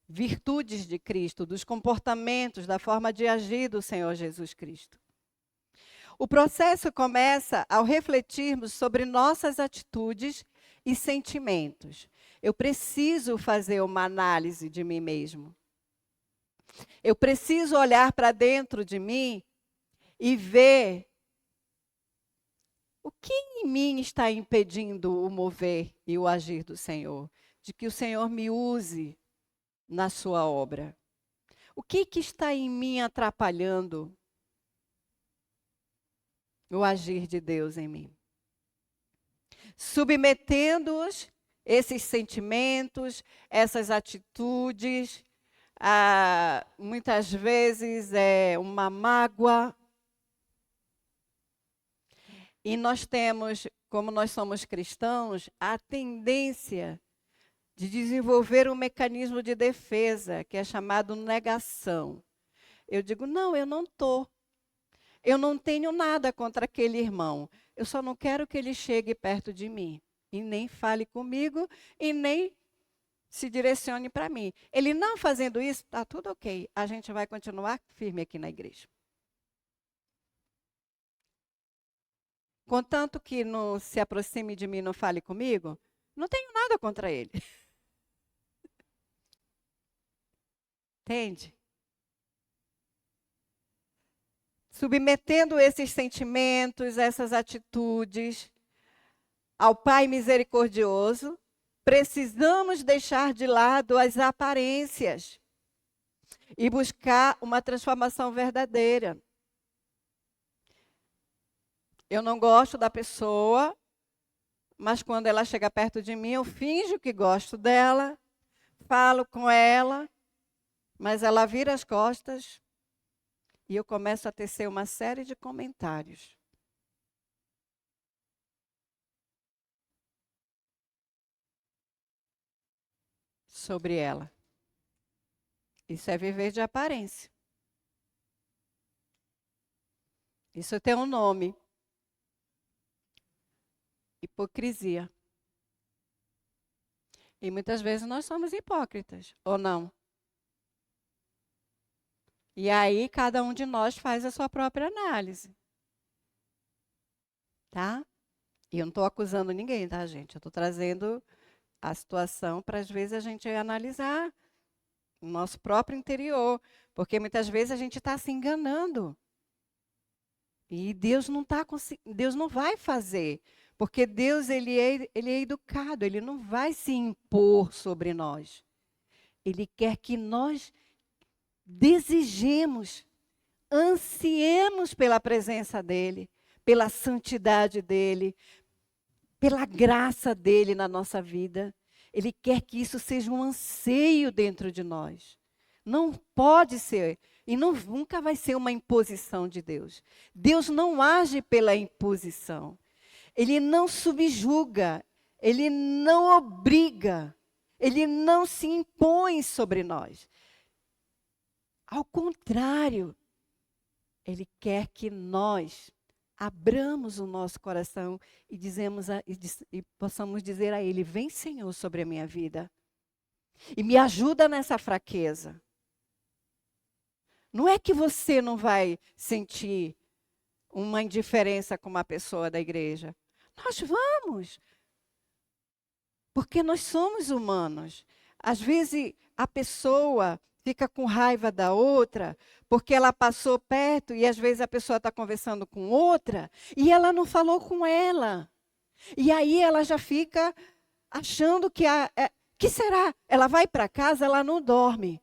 virtudes de Cristo, dos comportamentos, da forma de agir do Senhor Jesus Cristo. O processo começa ao refletirmos sobre nossas atitudes e sentimentos. Eu preciso fazer uma análise de mim mesmo. Eu preciso olhar para dentro de mim e ver o que em mim está impedindo o mover e o agir do Senhor, de que o Senhor me use na sua obra. O que está em mim atrapalhando o agir de Deus em mim? Submetendo-os, esses sentimentos, essas atitudes, muitas vezes é uma mágoa. E nós temos, como nós somos cristãos, a tendência de desenvolver um mecanismo de defesa, que é chamado negação. Eu digo, não, eu não estou. Eu não tenho nada contra aquele irmão. Eu só não quero que ele chegue perto de mim. E nem fale comigo, e nem se direcione para mim. Ele não fazendo isso, está tudo ok. A gente vai continuar firme aqui na igreja. Contanto que não se aproxime de mim, não fale comigo, não tenho nada contra ele. Entende? Submetendo esses sentimentos, essas atitudes ao Pai misericordioso, precisamos deixar de lado as aparências e buscar uma transformação verdadeira. Eu não gosto da pessoa, mas quando ela chega perto de mim, eu finjo que gosto dela, falo com ela, mas ela vira as costas e eu começo a tecer uma série de comentários. Sobre ela. Isso é viver de aparência. Isso tem um nome. Hipocrisia. E muitas vezes nós somos hipócritas, ou não? E aí cada um de nós faz a sua própria análise. Tá? E eu não estou acusando ninguém, tá, gente? Eu estou trazendo a situação para, às vezes, a gente analisar o nosso próprio interior. Porque muitas vezes a gente está se enganando. E Deus Deus não vai fazer. Porque Deus, ele é educado, ele não vai se impor sobre nós. Ele quer que nós desejemos, ansiemos pela presença dele, pela santidade dele, pela graça dele na nossa vida. Ele quer que isso seja um anseio dentro de nós. Não pode ser, e nunca vai ser uma imposição de Deus. Deus não age pela imposição. Ele não subjuga, ele não obriga, ele não se impõe sobre nós. Ao contrário, ele quer que nós abramos o nosso coração e possamos dizer a ele: vem, Senhor, sobre a minha vida e me ajuda nessa fraqueza. Não é que você não vai sentir uma indiferença com uma pessoa da igreja. Nós vamos, porque nós somos humanos. Às vezes a pessoa fica com raiva da outra, porque ela passou perto e às vezes a pessoa está conversando com outra e ela não falou com ela. E aí ela já fica achando que será? Ela vai para casa, ela não dorme.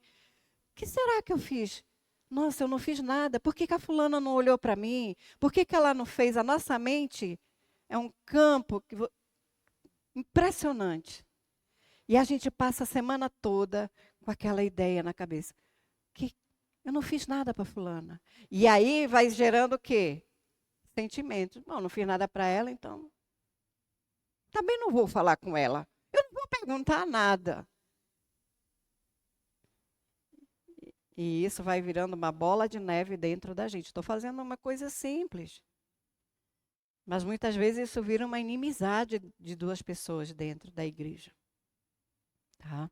O que será que eu fiz? Nossa, eu não fiz nada. Por que a fulana não olhou para mim? Por que ela não fez? A nossa mente é um campo impressionante. E a gente passa a semana toda com aquela ideia na cabeça. Que eu não fiz nada para fulana. E aí vai gerando o quê? Sentimentos. Bom, não fiz nada para ela, então também não vou falar com ela. Eu não vou perguntar nada. E isso vai virando uma bola de neve dentro da gente. Estou fazendo uma coisa simples. Mas muitas vezes isso vira uma inimizade de duas pessoas dentro da igreja. Tá?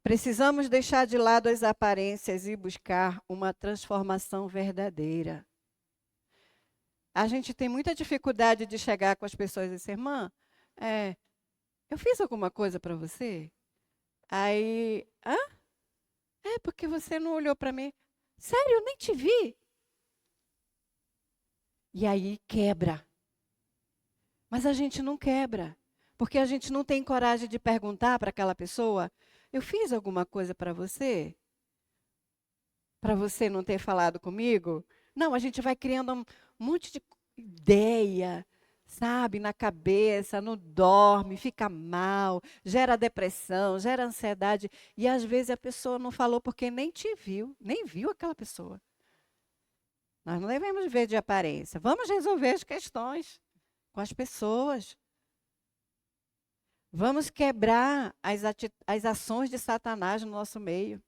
Precisamos deixar de lado as aparências e buscar uma transformação verdadeira. A gente tem muita dificuldade de chegar com as pessoas e dizer: irmã, eu fiz alguma coisa para você? Aí, hã? É porque você não olhou para mim. Sério, eu nem te vi. E aí quebra. Mas a gente não quebra, porque a gente não tem coragem de perguntar para aquela pessoa: eu fiz alguma coisa para você? Para você não ter falado comigo? Não, a gente vai criando um monte de ideia, sabe, na cabeça, não dorme, fica mal, gera depressão, gera ansiedade. E às vezes a pessoa não falou porque nem te viu, nem viu aquela pessoa. Nós não devemos ver de aparência. Vamos resolver as questões com as pessoas. Vamos quebrar as ações de Satanás no nosso meio.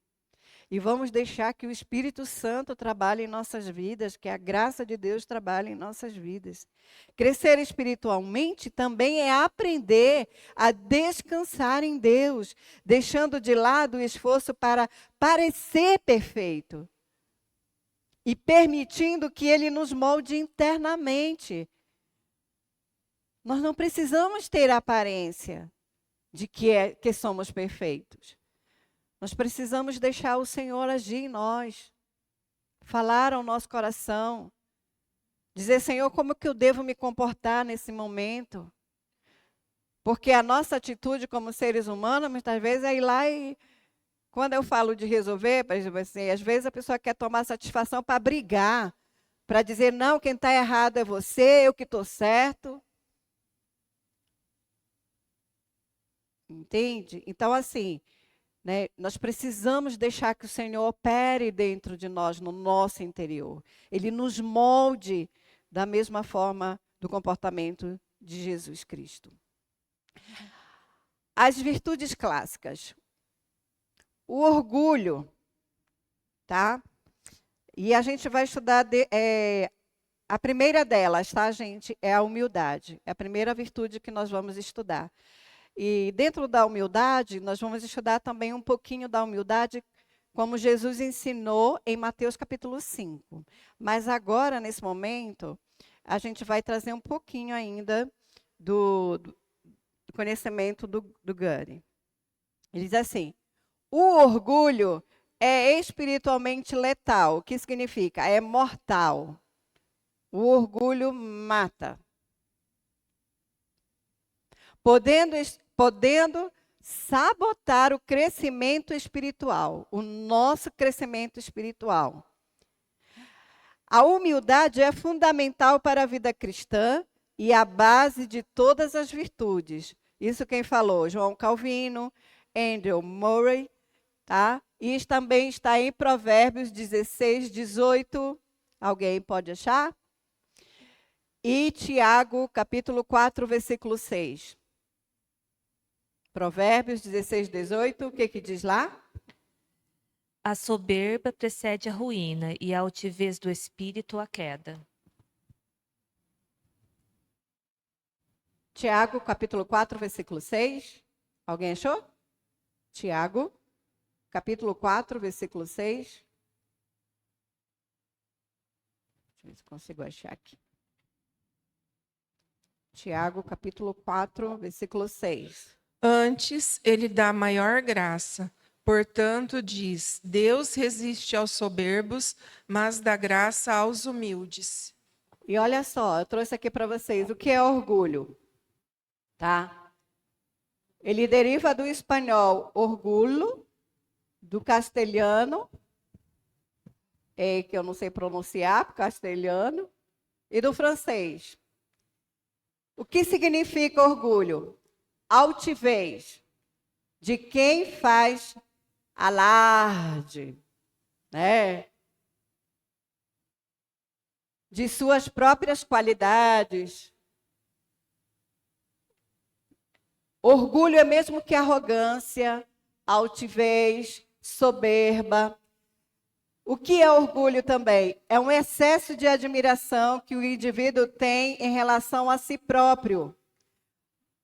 E vamos deixar que o Espírito Santo trabalhe em nossas vidas, que a graça de Deus trabalhe em nossas vidas. Crescer espiritualmente também é aprender a descansar em Deus, deixando de lado o esforço para parecer perfeito e permitindo que Ele nos molde internamente. Nós não precisamos ter a aparência de que somos perfeitos. Nós precisamos deixar o Senhor agir em nós, falar ao nosso coração, dizer: Senhor, como que eu devo me comportar nesse momento? Porque a nossa atitude como seres humanos, muitas vezes, é ir lá e, quando eu falo de resolver, por exemplo, assim, às vezes a pessoa quer tomar satisfação para brigar, para dizer: não, quem está errado é você, eu que estou certo. Entende? Então, assim, né, nós precisamos deixar que o Senhor opere dentro de nós, no nosso interior. Ele nos molde da mesma forma do comportamento de Jesus Cristo. As virtudes clássicas. O orgulho, tá? E a gente vai estudar a primeira delas, tá, gente? É a humildade. É a primeira virtude que nós vamos estudar. E dentro da humildade, nós vamos estudar também um pouquinho da humildade, como Jesus ensinou em Mateus capítulo 5. Mas agora, nesse momento, a gente vai trazer um pouquinho ainda do conhecimento do Gary. Ele diz assim: o orgulho é espiritualmente letal. O que significa? É mortal. O orgulho mata. Podendo sabotar o crescimento espiritual, o nosso crescimento espiritual. A humildade é fundamental para a vida cristã e a base de todas as virtudes. Isso quem falou? João Calvino, Andrew Murray, tá? E isso também está em Provérbios 16, 18. Alguém pode achar? E Tiago, capítulo 4, versículo 6. Provérbios 16, 18, o que diz lá? A soberba precede a ruína e a altivez do espírito a queda. Tiago, capítulo 4, versículo 6. Alguém achou? Tiago, capítulo 4, versículo 6. Deixa eu ver se consigo achar aqui. Tiago, capítulo 4, versículo 6. Antes, ele dá maior graça. Portanto, diz: Deus resiste aos soberbos, mas dá graça aos humildes. E olha só, eu trouxe aqui para vocês o que é orgulho, tá? Ele deriva do espanhol orgulho, do castelhano, que eu não sei pronunciar, castelhano, e do francês. O que significa orgulho? Altivez, de quem faz alarde, né? De suas próprias qualidades. Orgulho é mesmo que arrogância, altivez, soberba. O que é orgulho também? É um excesso de admiração que o indivíduo tem em relação a si próprio,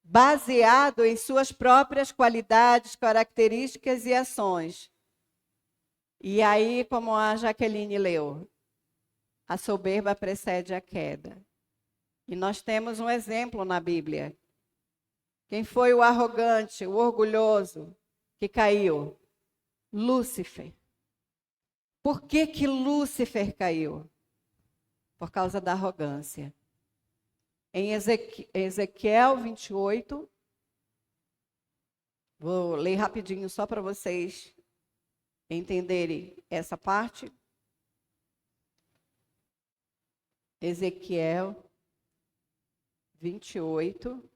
baseado em suas próprias qualidades, características e ações. E aí, como a Jaqueline leu, a soberba precede a queda. E nós temos um exemplo na Bíblia, Quem foi o arrogante, o orgulhoso que caiu? Lúcifer. Por que que Lúcifer caiu? Por causa da arrogância. Em Ezequiel 28, vou ler rapidinho só para vocês entenderem essa parte. Ezequiel 28.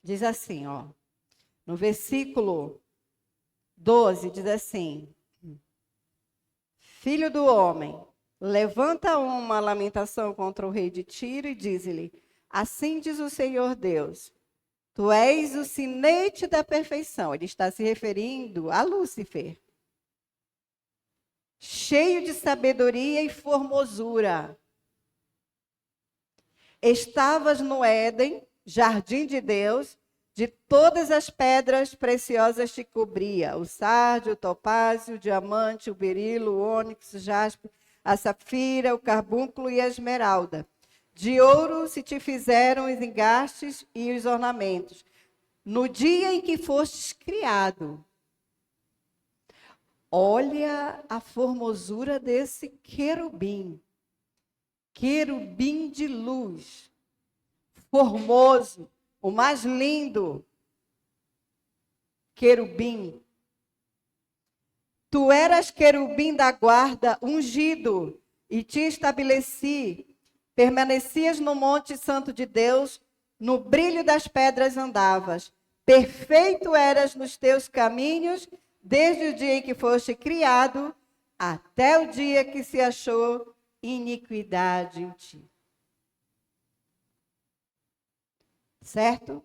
Diz assim, ó. No versículo 12, diz assim: Filho do homem, levanta uma lamentação contra o rei de Tiro e diz-lhe: Assim diz o Senhor Deus, tu és o sinete da perfeição. Ele está se referindo a Lúcifer. Cheio de sabedoria e formosura. Estavas no Éden, jardim de Deus, de todas as pedras preciosas te cobria, o sardio, o topázio, o diamante, o berilo, o ônix, o jaspe, a safira, o carbúnculo e a esmeralda. De ouro se te fizeram os engastes e os ornamentos. No dia em que fostes criado, olha a formosura desse querubim. Querubim de luz, formoso, o mais lindo querubim. Tu eras querubim da guarda, ungido, e te estabeleci. Permanecias no monte santo de Deus, no brilho das pedras andavas. Perfeito eras nos teus caminhos, desde o dia em que foste criado, até o dia que se achou iniquidade em ti. Certo?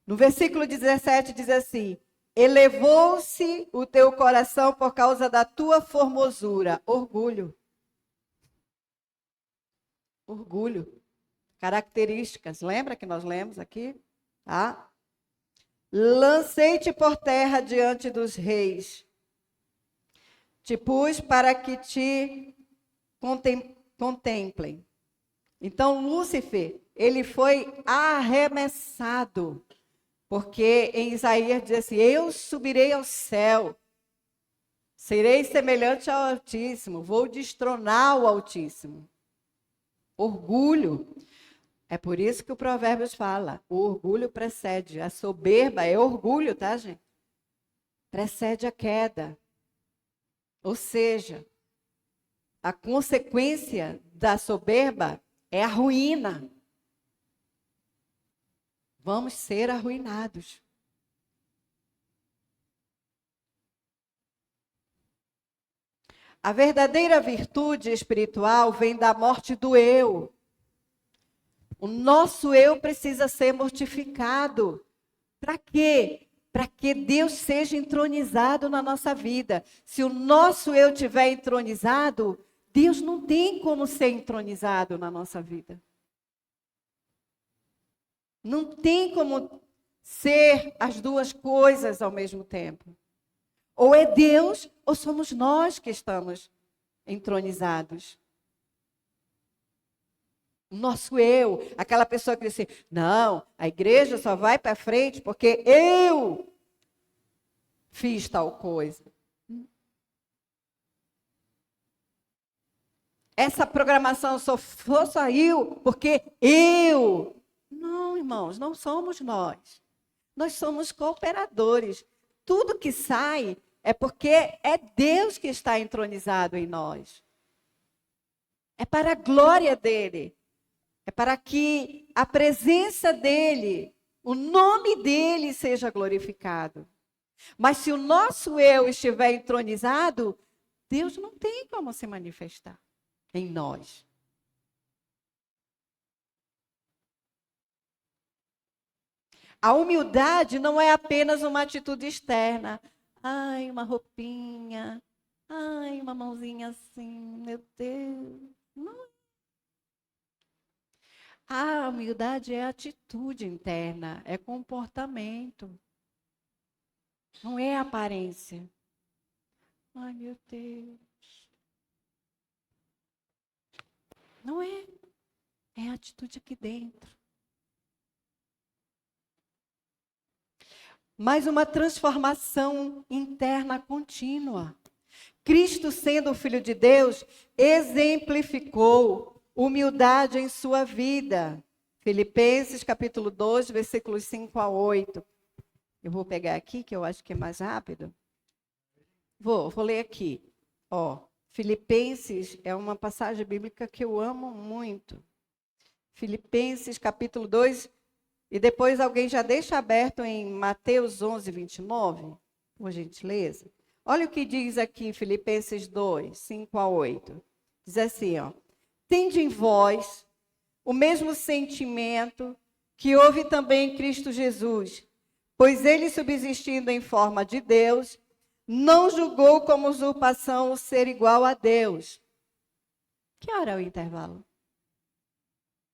No versículo 17 diz assim: elevou-se o teu coração por causa da tua formosura. Orgulho. Orgulho. Características. Lembra que nós lemos aqui? Tá? Lancei-te por terra diante dos reis. Te pus para que te contemplem. Então, Lúcifer, ele foi arremessado. Porque em Isaías diz assim: eu subirei ao céu, serei semelhante ao Altíssimo, vou destronar o Altíssimo. Orgulho. É por isso que o Provérbios fala: o orgulho precede. A soberba é orgulho, tá, gente? Precede a queda. Ou seja, a consequência da soberba é a ruína. Vamos ser arruinados. A verdadeira virtude espiritual vem da morte do eu. O nosso eu precisa ser mortificado. Para quê? Para que Deus seja entronizado na nossa vida. Se o nosso eu estiver entronizado, Deus não tem como ser entronizado na nossa vida. Não tem como ser as duas coisas ao mesmo tempo. Ou é Deus, ou somos nós que estamos entronizados. O nosso eu, aquela pessoa que diz assim: não, a igreja só vai para frente porque eu fiz tal coisa. Essa programação só saiu porque eu. Não, irmãos, não somos nós. Nós somos cooperadores. Tudo que sai é porque é Deus que está entronizado em nós. É para a glória dele. É para que a presença dele, o nome dele seja glorificado. Mas se o nosso eu estiver entronizado, Deus não tem como se manifestar em nós. A humildade não é apenas uma atitude externa. Ai, uma roupinha. Ai, uma mãozinha assim. Meu Deus. Não. A humildade é atitude interna, é comportamento. Não é aparência. Ai, meu Deus. Não é. É a atitude aqui dentro. Mas uma transformação interna contínua. Cristo, sendo o Filho de Deus, exemplificou humildade em sua vida. Filipenses capítulo 2, versículos 5 a 8. Eu vou pegar aqui, que eu acho que é mais rápido. Vou ler aqui. Filipenses é uma passagem bíblica que eu amo muito. Filipenses capítulo 2, e depois alguém já deixa aberto em Mateus 11, 29, por gentileza. Olha o que diz aqui em Filipenses 2, 5 a 8. Diz assim, tende em vós o mesmo sentimento que houve também em Cristo Jesus, pois ele, subsistindo em forma de Deus, não julgou como usurpação o ser igual a Deus. Que hora é o intervalo?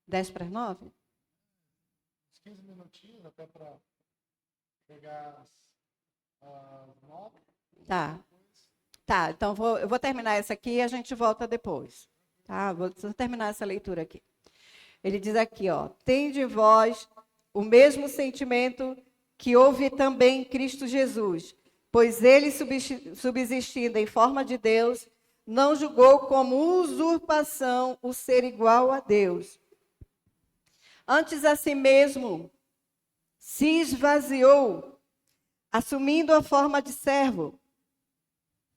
10 para as 9? 15 minutinhos até para pegar as notas. Tá, então eu vou terminar essa aqui e a gente volta depois. Tá? Vou terminar essa leitura aqui. Ele diz aqui, tende em vós o mesmo sentimento que houve também em Cristo Jesus, pois ele, subsistindo em forma de Deus, não julgou como usurpação o ser igual a Deus. Antes a si mesmo se esvaziou, assumindo a forma de servo,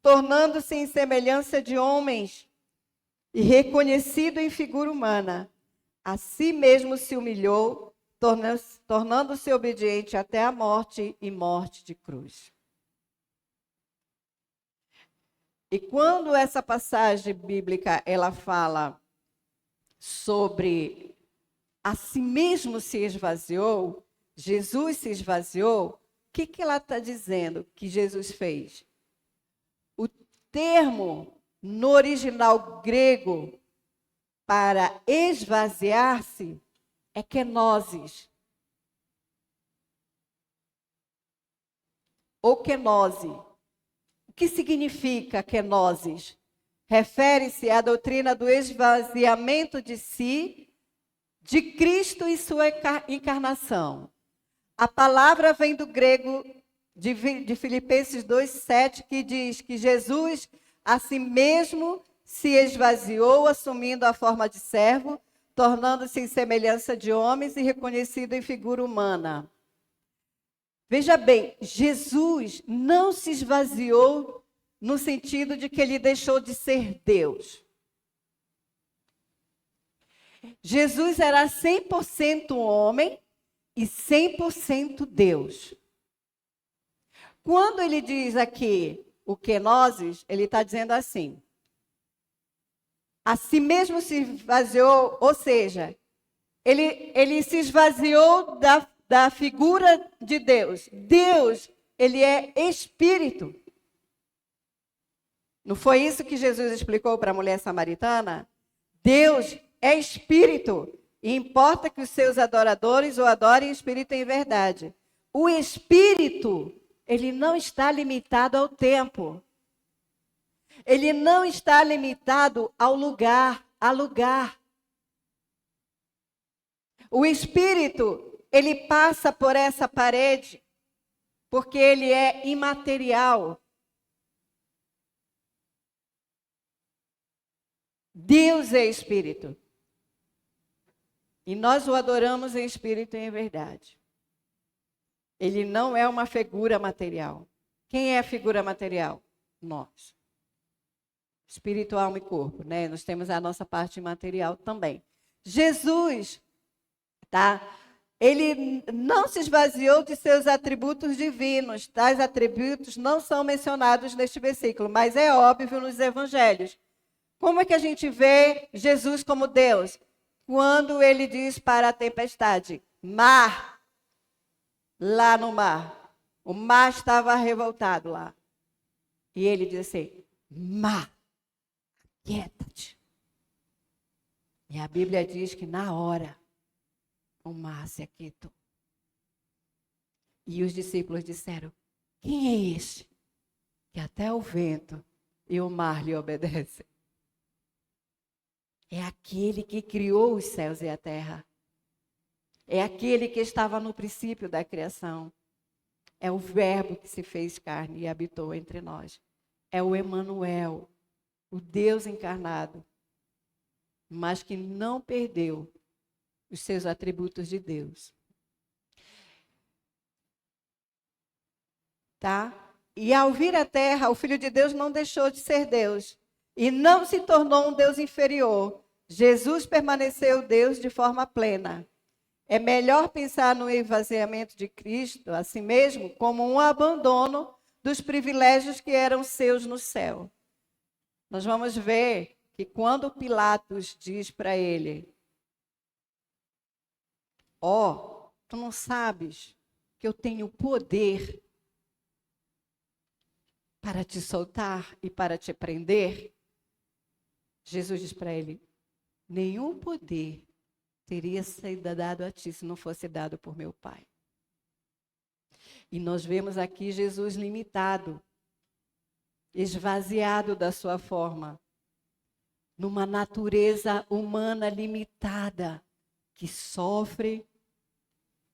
tornando-se em semelhança de homens e reconhecido em figura humana. A si mesmo se humilhou, tornando-se obediente até a morte e morte de cruz. E quando essa passagem bíblica ela fala sobre a si mesmo se esvaziou, Jesus se esvaziou, o que ela está dizendo que Jesus fez? O termo no original grego para esvaziar-se é kenosis. Ou kenose. O que significa kenosis? Refere-se à doutrina do esvaziamento de si, de Cristo e sua encarnação. A palavra vem do grego de Filipenses 2:7, que diz que Jesus a si mesmo se esvaziou, assumindo a forma de servo, tornando-se em semelhança de homens e reconhecido em figura humana. Veja bem, Jesus não se esvaziou no sentido de que ele deixou de ser Deus. Jesus era 100% homem e 100% Deus. Quando ele diz aqui o kenosis, ele está dizendo assim: a si mesmo se esvaziou, ou seja, ele se esvaziou da figura de Deus. Deus, ele é espírito. Não foi isso que Jesus explicou para a mulher samaritana? Deus é espírito. E importa que os seus adoradores o adorem em espírito e em verdade. O espírito, ele não está limitado ao tempo. Ele não está limitado ao lugar, a lugar. O espírito, ele passa por essa parede porque ele é imaterial. Deus é espírito. E nós o adoramos em espírito e em verdade. Ele não é uma figura material. Quem é a figura material? Nós. Espírito, alma e corpo, né? Nós temos a nossa parte material também. Jesus, ele não se esvaziou de seus atributos divinos. Tais atributos não são mencionados neste versículo, mas é óbvio nos evangelhos. Como é que a gente vê Jesus como Deus? Quando ele diz para a tempestade, mar, lá no mar. O mar estava revoltado lá. E ele diz assim, mar, aquieta-te. E a Bíblia diz que na hora, o mar se aquietou. E os discípulos disseram, quem é este? Que até o vento e o mar lhe obedece. É aquele que criou os céus e a terra. É aquele que estava no princípio da criação. É o Verbo que se fez carne e habitou entre nós. É o Emanuel, o Deus encarnado, mas que não perdeu os seus atributos de Deus. Tá? E ao vir à terra, o Filho de Deus não deixou de ser Deus e não se tornou um Deus inferior. Jesus permaneceu Deus de forma plena. É melhor pensar no esvaziamento de Cristo, a si mesmo, como um abandono dos privilégios que eram seus no céu. Nós vamos ver que quando Pilatos diz para ele: ó, tu não sabes que eu tenho poder para te soltar e para te prender? Jesus diz para ele: nenhum poder teria sido dado a ti se não fosse dado por meu Pai. E nós vemos aqui Jesus limitado, esvaziado da sua forma, numa natureza humana limitada, que sofre,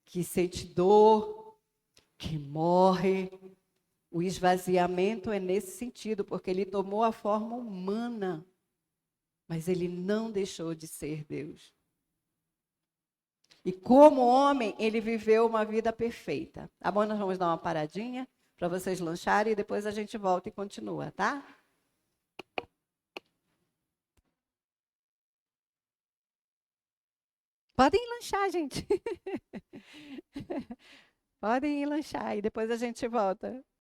que sente dor, que morre. O esvaziamento é nesse sentido, porque ele tomou a forma humana, mas ele não deixou de ser Deus. E como homem, ele viveu uma vida perfeita. Tá bom? Nós vamos dar uma paradinha para vocês lancharem e depois a gente volta e continua, tá? Podem ir lanchar, gente. Podem ir lanchar e depois a gente volta.